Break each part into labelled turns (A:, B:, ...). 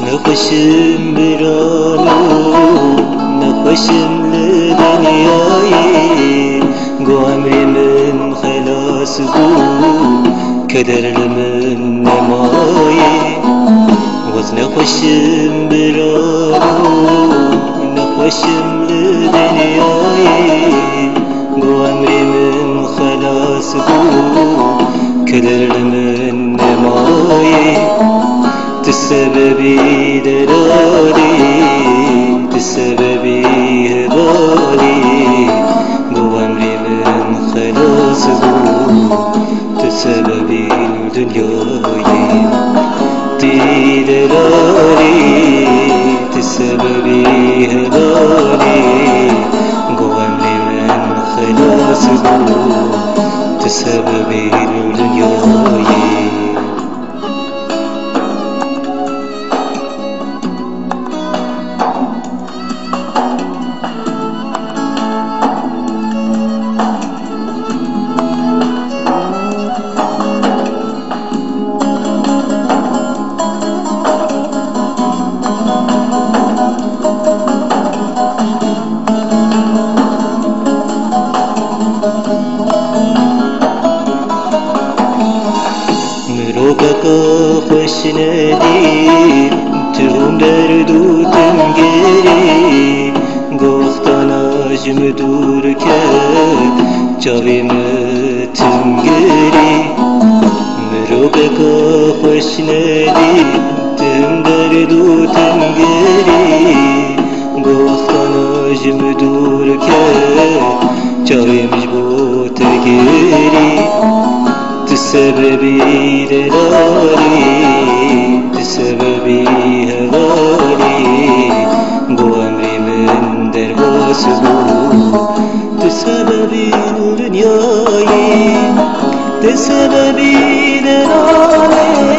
A: نخوشم برانو نخوشم لدنیایی گو عمری من خلاص بو کدر من نمایی وز نخوشم برانو نخوشم لدنیایی گو عمری من خلاص بو کدر من نمایی تسببي دلالي تسببي هبالي بو عمري من خلاص بو تسببي دنياي تي دلالي تسببي هبالي بو عمري من خلاص بو تسببي دنياي مروكا خوش نديم تهم درد و تنگری گفتانا جم دور کرد جاوی متنگری مروكا خوش نديم تهم درد و تنگری گفتانا جم دور کرد جاوی مجبوط گری تسببي دلالي تسببي هوالي بو عمري من درباس بو تسببي دنياي تسببي دلالي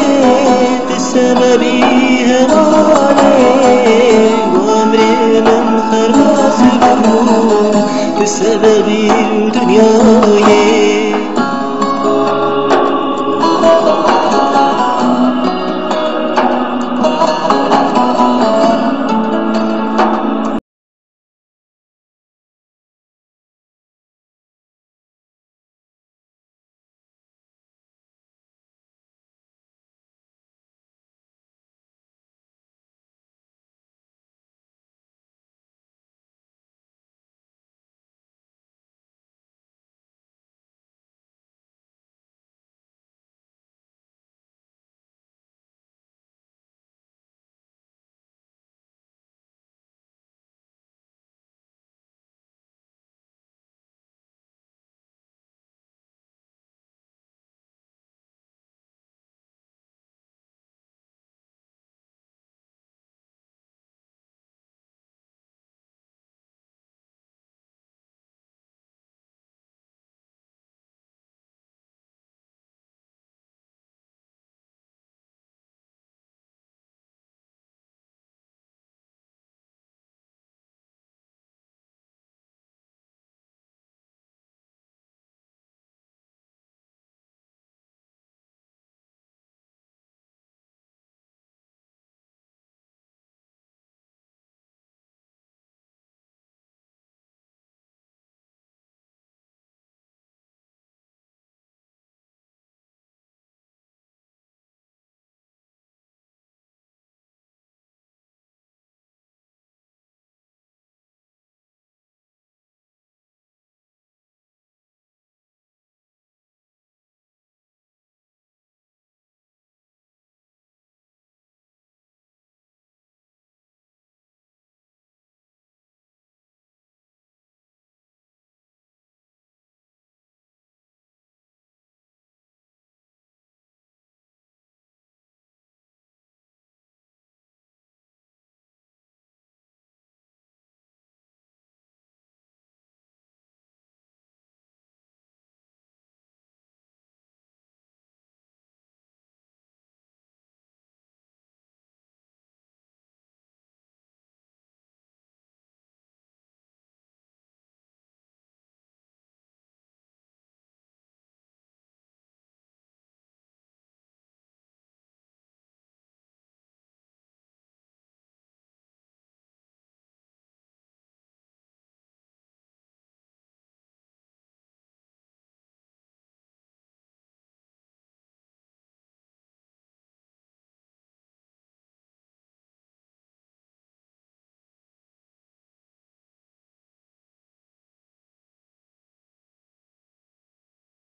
A: تسببي هوالي بو عمري من خرباس بو تسببي دنياي